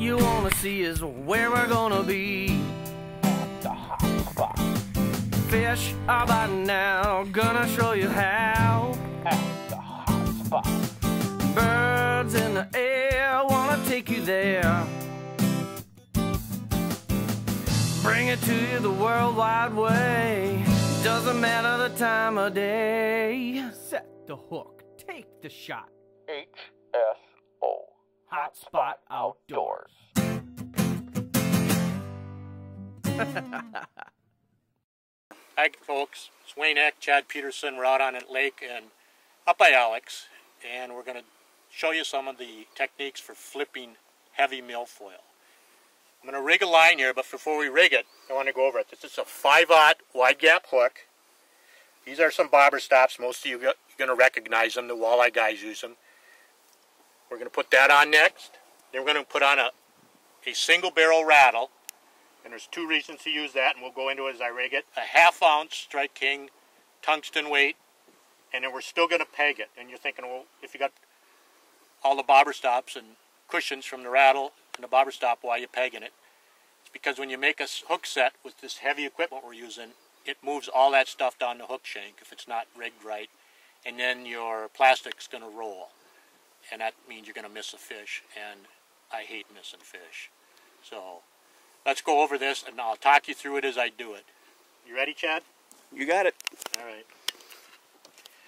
you wanna see is where we're gonna be. At the hot spot. Fish are biting now, gonna show you how. At the hot spot. Birds in the air, wanna take you there. Bring it to you the World Wide Way. Doesn't matter the time of day. Set the hook, take the shot. HSO. Hot Spot Outdoors. Hi folks, it's Wayne Eck, Chad Peterson. We're out on a lake and up by Alex, and we're going to show you some of the techniques for flipping heavy millfoil. I'm going to rig a line here, but before we rig it, I want to go over it. This is a 5/0 wide gap hook. These are some bobber stops. Most of you are going to recognize them. The walleye guys use them. We're going to put that on next. Then we're going to put on a single barrel rattle. And there's two reasons to use that, and we'll go into it as I rig it. A 1/2 ounce Strike King tungsten weight, and then we're still going to peg it. And you're thinking, well, if you got all the bobber stops and cushions from the rattle and the bobber stop, why are you pegging it? It's because when you make a hook set with this heavy equipment we're using, it moves all that stuff down the hook shank if it's not rigged right, and then your plastic's going to roll, and that means you're going to miss a fish, and I hate missing fish. So let's go over this, and I'll talk you through it as I do it. You ready, Chad? You got it. All right.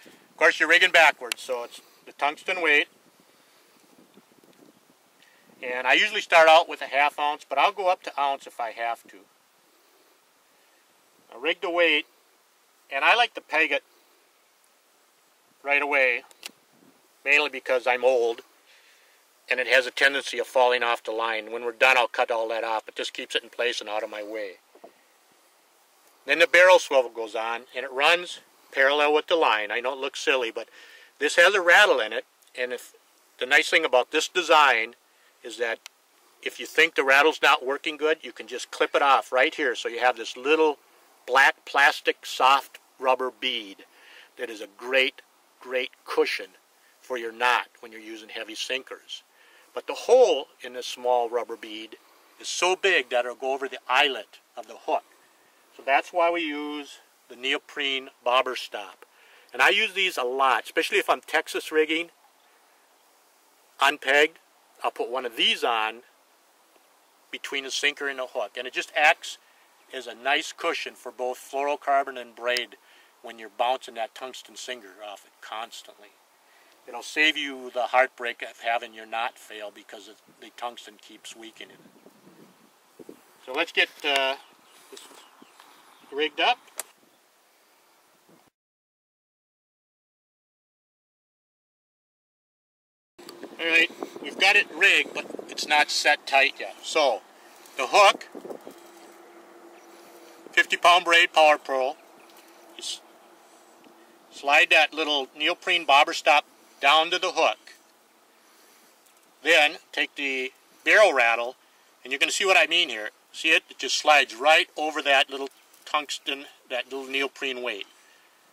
Of course, you're rigging backwards, so it's the tungsten weight. And I usually start out with a 1/2 ounce, but I'll go up to ounce if I have to. I rig the weight, and I like to peg it right away, mainly because I'm old, and it has a tendency of falling off the line. When we're done, I'll cut all that off, but this keeps it in place and out of my way. Then the barrel swivel goes on, and it runs parallel with the line. I know it looks silly, but this has a rattle in it, and the nice thing about this design is that if you think the rattle's not working good, you can just clip it off right here. So you have this little black plastic soft rubber bead that is a great cushion for your knot when you're using heavy sinkers. But the hole in this small rubber bead is so big that it'll go over the eyelet of the hook. So that's why we use the neoprene bobber stop. And I use these a lot, especially if I'm Texas rigging unpegged. I'll put one of these on between the sinker and the hook, and it just acts as a nice cushion for both fluorocarbon and braid when you're bouncing that tungsten sinker off it constantly. It'll save you the heartbreak of having your knot fail because the tungsten keeps weakening. So let's get this rigged up. Alright, we've got it rigged, but it's not set tight yet. So, the hook, 50-pound braid power pearl, you slide that little neoprene bobber stop down to the hook. Then, take the barrel rattle, and you're going to see what I mean here. See it? It just slides right over that little tungsten, that little neoprene weight.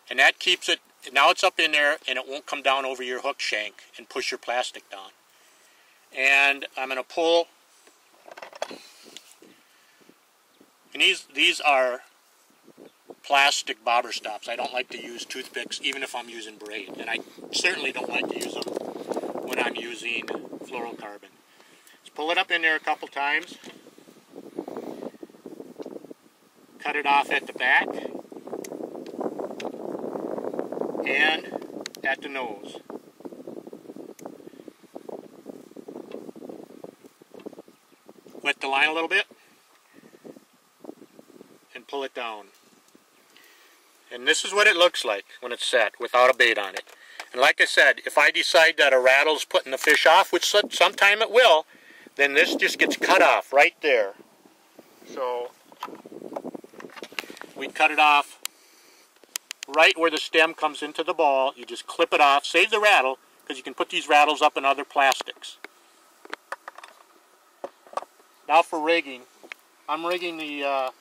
And that keeps it. Now it's up in there, and it won't come down over your hook shank and push your plastic down. And I'm going to pull, and these are plastic bobber stops. I don't like to use toothpicks even if I'm using braid, and I certainly don't like to use them when I'm using fluorocarbon. Let's pull it up in there a couple times, cut it off at the back and at the nose. Wet the line a little bit and pull it down. And this is what it looks like when it's set without a bait on it. And like I said, if I decide that a rattle's putting the fish off, which sometime it will, then this just gets cut off right there. So we cut it off right where the stem comes into the ball. You just clip it off, save the rattle, because you can put these rattles up in other plastics. Now for rigging, I'm rigging the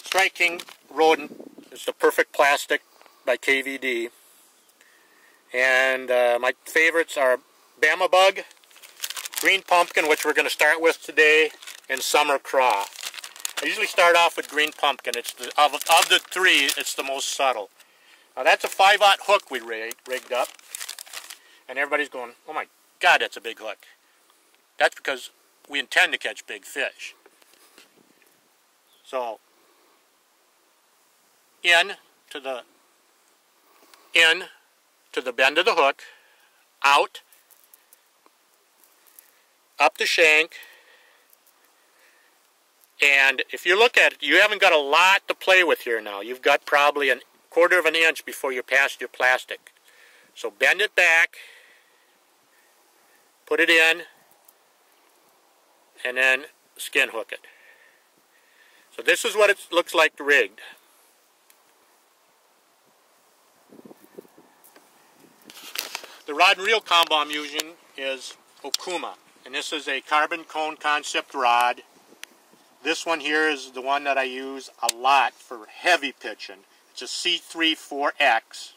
Strike King Rodent. It's the Perfect Plastic by KVD. And my favorites are Bama Bug, green pumpkin, which we're going to start with today, and summer craw. I usually start off with green pumpkin. It's of the three, it's the most subtle. Now that's a 5/0 hook we rigged up, and everybody's going, "Oh my God, that's a big hook." That's because we intend to catch big fish. So in to the bend of the hook, out, up the shank, and if you look at it, you haven't got a lot to play with here now. You've got probably a 1/4 of an inch before you're past your plastic. So bend it back, put it in, and then skin hook it. So this is what it looks like rigged. The rod and reel combo I'm using is Okuma, and this is a carbon cone concept rod. This one here is the one that I use a lot for heavy pitching. It's a C3 4X,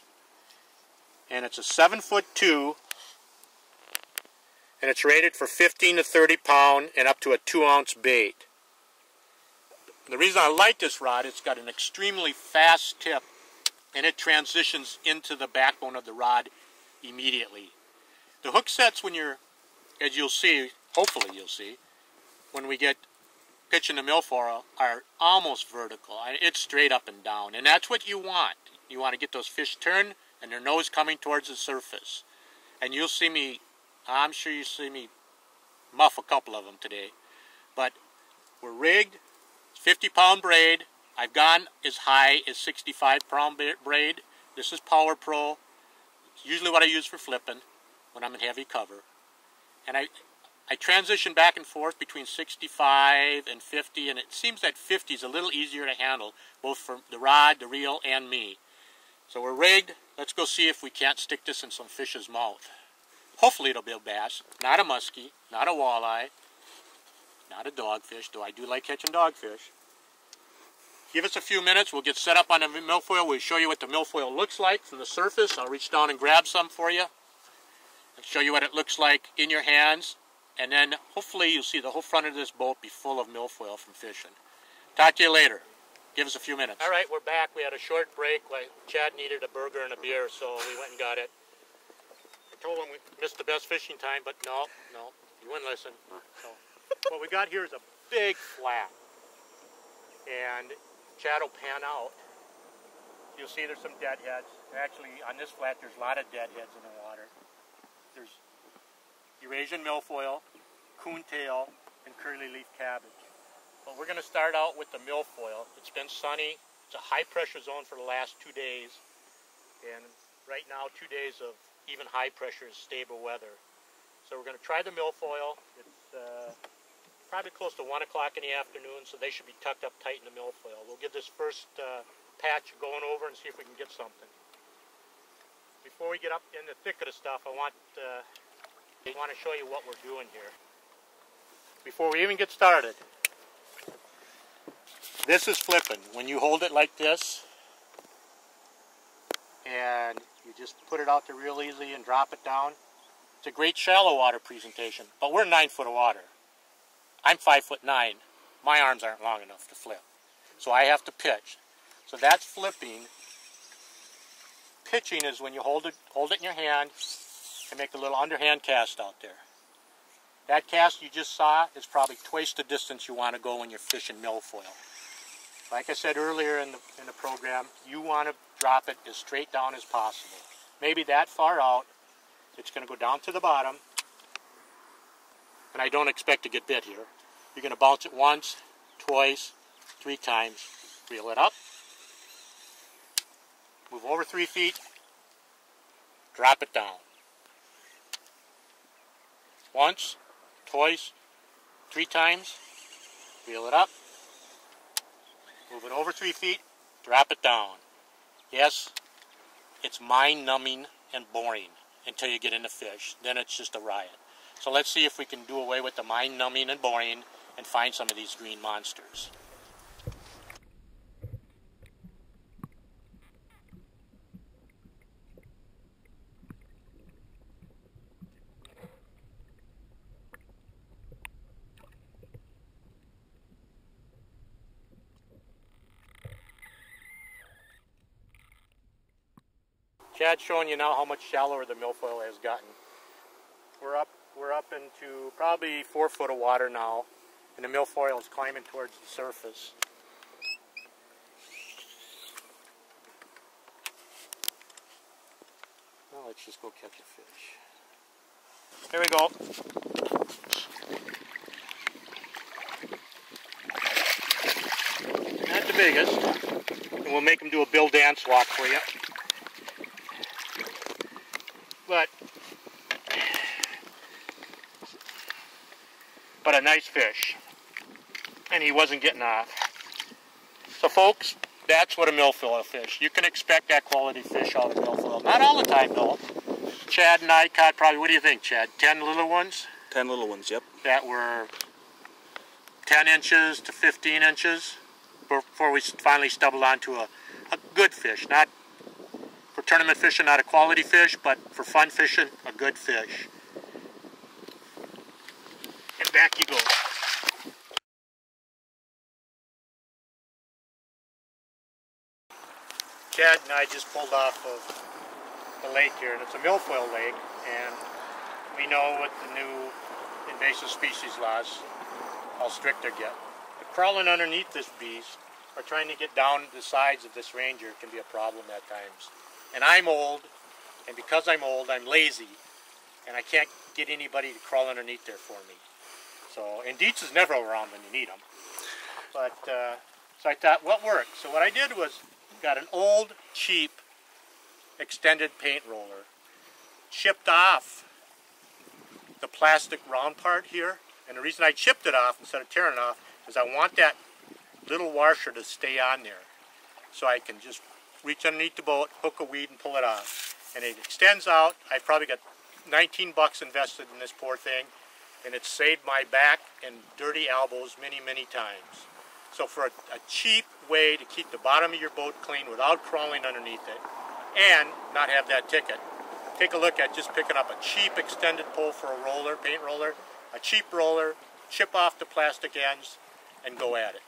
and it's a 7'2", and it's rated for 15 to 30 pound and up to a 2-ounce bait. The reason I like this rod, it's got an extremely fast tip, and it transitions into the backbone of the rod immediately. The hook sets, when you're, as you'll see, hopefully you'll see, when we get pitching the milfoil, are almost vertical. It's straight up and down, and that's what you want. You want to get those fish turned and their nose coming towards the surface. And you'll see me, I'm sure you see me muff a couple of them today. But we're rigged, 50-pound braid. I've gone as high as 65-pound braid. This is Power Pro. It's usually what I use for flipping when I'm in heavy cover. And I transition back and forth between 65 and 50, and it seems that 50 is a little easier to handle, both for the rod, the reel, and me. So we're rigged. Let's go see if we can't stick this in some fish's mouth. Hopefully it'll be a bass, not a muskie, not a walleye, not a dogfish, though I do like catching dogfish. Give us a few minutes. We'll get set up on the milfoil. We'll show you what the milfoil looks like from the surface. I'll reach down and grab some for you and show you what it looks like in your hands. And then hopefully you'll see the whole front of this boat be full of milfoil from fishing. Talk to you later. Give us a few minutes. All right, we're back. We had a short break. Chad needed a burger and a beer, so we went and got it. I told him we missed the best fishing time, but no, he wouldn't listen. So what we got here is a big flat. And Chad will pan out. You'll see there's some deadheads. Actually, on this flat, there's a lot of deadheads in the water. There's Eurasian milfoil, coontail, and curly leaf cabbage. But we're going to start out with the milfoil. It's been sunny. It's a high pressure zone for the last 2 days. And right now, 2 days of even high pressure is stable weather. So we're going to try the milfoil. It's probably close to 1 o'clock in the afternoon, so they should be tucked up tight in the milfoil. We'll give this first patch going over and see if we can get something. Before we get up in the thick of the stuff, I want to show you what we're doing here. Before we even get started, this is flipping. When you hold it like this, and you just put it out there real easy and drop it down, it's a great shallow water presentation, but we're 9 foot of water. I'm 5'9". My arms aren't long enough to flip, so I have to pitch. So that's flipping. Pitching is when you hold it in your hand and make a little underhand cast out there. That cast you just saw is probably twice the distance you want to go when you're fishing milfoil. Like I said earlier in the program, you want to drop it as straight down as possible. Maybe that far out. It's going to go down to the bottom. And I don't expect to get bit here. You're going to bounce it once, twice, 3 times. Reel it up. Move over 3 feet. Drop it down. Once, twice, 3 times. Reel it up. Move it over 3 feet. Drop it down. Yes, it's mind-numbing and boring until you get into fish. Then it's just a riot. So let's see if we can do away with the mind-numbing and boring and find some of these green monsters. Chad's showing you now how much shallower the millfoil has gotten. We're up into probably 4 foot of water now, and the millfoil is climbing towards the surface. Now let's just go catch a fish. Here we go. Not the biggest, and we'll make him do a Bill dance walk for you. But a nice fish, and he wasn't getting off. So folks, that's what a millfoil fish. You can expect that quality fish out of millfoil. Not all the time though. Chad and I caught probably, what do you think, Chad? 10 little ones? 10 little ones, yep. That were 10 inches to 15 inches before we finally stumbled onto a good fish. Not for tournament fishing, not a quality fish, but for fun fishing, a good fish. And back you go. Chad and I just pulled off of the lake here, and it's a milfoil lake, and we know with the new invasive species laws how strict they get. But crawling underneath this beast or trying to get down the sides of this ranger can be a problem at times. And I'm old, and because I'm old, I'm lazy, and I can't get anybody to crawl underneath there for me. So, and Dietz is never around when you need him. But, so I thought, what worked? So what I did was got an old, cheap, extended paint roller, chipped off the plastic round part here, and the reason I chipped it off instead of tearing it off is I want that little washer to stay on there, so I can just reach underneath the boat, hook a weed, and pull it off. And it extends out. I probably got 19 bucks invested in this poor thing, and it's saved my back and dirty elbows many, many times. So for a cheap way to keep the bottom of your boat clean without crawling underneath it, and not have that ticket, take a look at just picking up a cheap extended pole for a roller, paint roller, a cheap roller, chip off the plastic ends, and go at it.